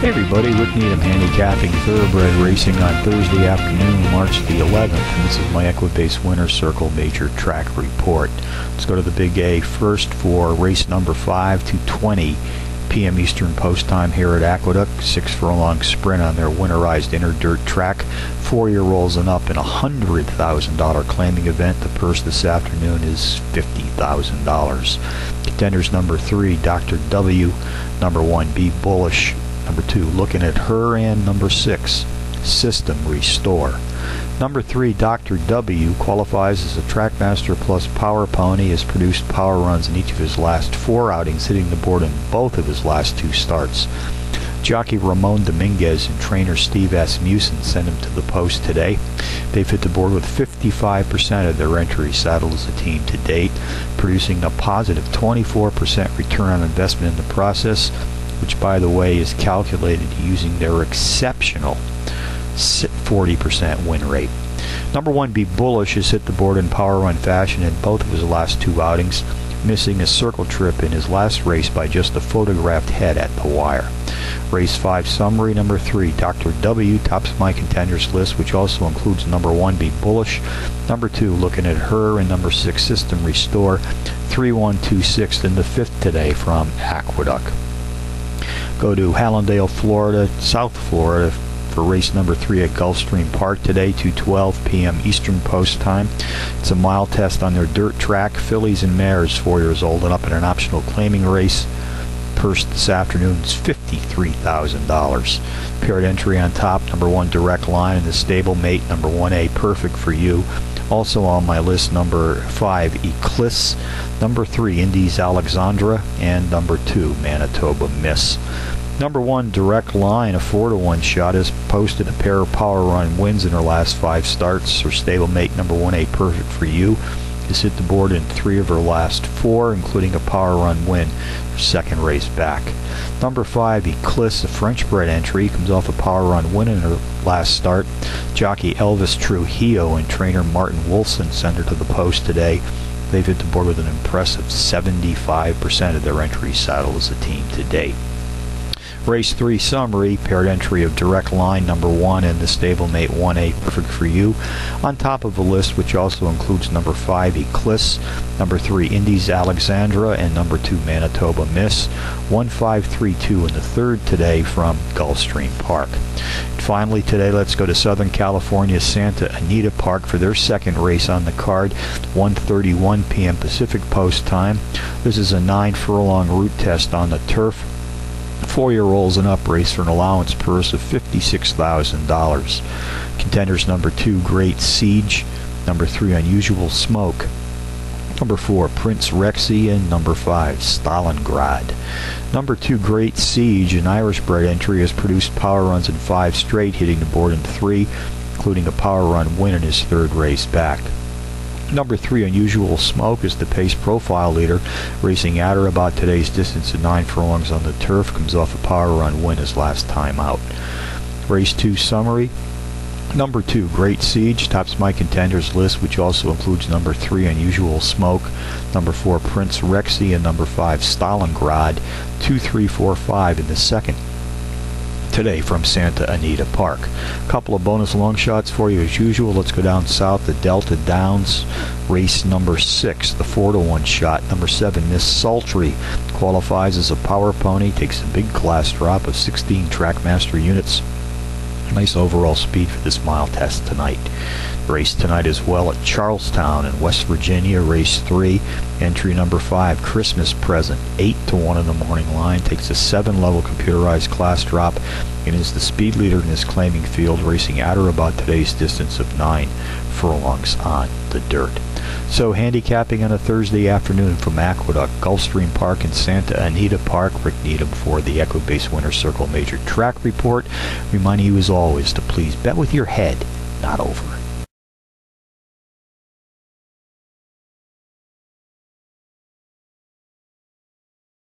Hey everybody, Rick Needham handicapping thoroughbred racing on Thursday afternoon, March the 11th, and this is my Equibase Winner's Circle Major Track Report. Let's go to the Big A first for race number 5 to 20 p.m. Eastern Post Time here at Aqueduct. 6 furlong sprint on their winterized inner dirt track. 4-year-olds and up in a $100,000 claiming event. The purse this afternoon is $50,000. Contenders number 3, Dr. W, number 1, Be Bullish, number 2, Looking at Her, and number 6, System Restore. Number 3, Dr. W, qualifies as a Trackmaster Plus Power Pony, has produced power runs in each of his last 4 outings, hitting the board in both of his last 2 starts. Jockey Ramon Dominguez and trainer Steve Asmussen sent him to the post today. They've hit the board with 55% of their entry saddled as a team to date, producing a positive 24% return on investment in the process, which by the way is calculated using their exceptional 40% win rate. Number 1, Be Bullish, has hit the board in power run fashion in both of his last 2 outings, missing a circle trip in his last race by just a photographed head at the wire. Race 5 summary, number 3, Dr. W, tops my contenders list, which also includes number 1, Be Bullish, number 2, Looking at Her, and number 6, System Restore. 3-1-2-6 in the 5th today from Aqueduct. Go to Hallandale, Florida, South Florida, for race number 3 at Gulfstream Park today, 2:12 p.m. Eastern Post Time. It's a mile test on their dirt track. Fillies and mares 4 years old and up in an optional claiming race. Purse this afternoon is $53,000. Paired entry on top, number 1, Direct Line, and the stable mate, number 1A, Perfect for You. Also on my list, number 5, Eclipse, number 3, Indies Alexandra, and number 2, Manitoba Miss. Number 1, Direct Line, a 4-to-1 shot, has posted a pair of power run wins in her last 5 starts. Her stablemate, number 1A, Perfect for You, has hit the board in 3 of her last 4, including a power run win, her second race back. Number 5, Eclipse, a French-bred entry, comes off a power run win in her last start. Jockey Elvis Trujillo and trainer Martin Wolfson sent her to the post today. They've hit the board with an impressive 75% of their entry saddle as a team to date. Race 3 summary, paired entry of Direct Line, number 1, and the stablemate 1A, Perfect for You, on top of a list which also includes number 5, Eclipse, number 3, Indies Alexandra, and number 2, Manitoba Miss. 1-5-3-2 in the 3rd today from Gulfstream Park. And finally today, let's go to Southern California, Santa Anita Park for their 2nd race on the card, 1:31 p.m. Pacific Post Time. This is a 9-furlong route test on the turf. 4-year-olds and up race for an allowance purse of $56,000. Contenders number 2, Great Siege, number 3, Unusual Smoke, number 4, Prince Rexy, and number 5, Stalingrad. Number 2, Great Siege, an Irish-bred entry, has produced power runs in 5 straight, hitting the board in 3, including a power run win in his 3rd race back. Number 3, Unusual Smoke, is the pace profile leader, racing at or about today's distance of 9 furlongs on the turf, comes off a power run win his last time out. Race 2 summary, number 2, Great Siege, tops my contenders list, which also includes number 3, Unusual Smoke, number 4, Prince Rexy, and number 5, Stalingrad. 2-3-4-5 in the 2nd today from Santa Anita Park. A couple of bonus long shots for you as usual. Let's go down south to Delta Downs. Race number 6, the 4-to-1 shot. Number 7, Miss Sultry, qualifies as a power pony, takes a big class drop of 16 Trackmaster units. Nice overall speed for this mile test tonight. Race tonight as well at Charlestown in West Virginia, race 3, entry number 5, Christmas Present, 8-to-1 in the morning line, takes a 7-level computerized class drop, and is the speed leader in his claiming field, racing at or about today's distance of 9 furlongs on the dirt. So handicapping on a Thursday afternoon from Aqueduct, Gulfstream Park, and Santa Anita Park, Rick Needham for the Equibase Winner's Circle Major Track Report, reminding you as always to please bet with your head, not over.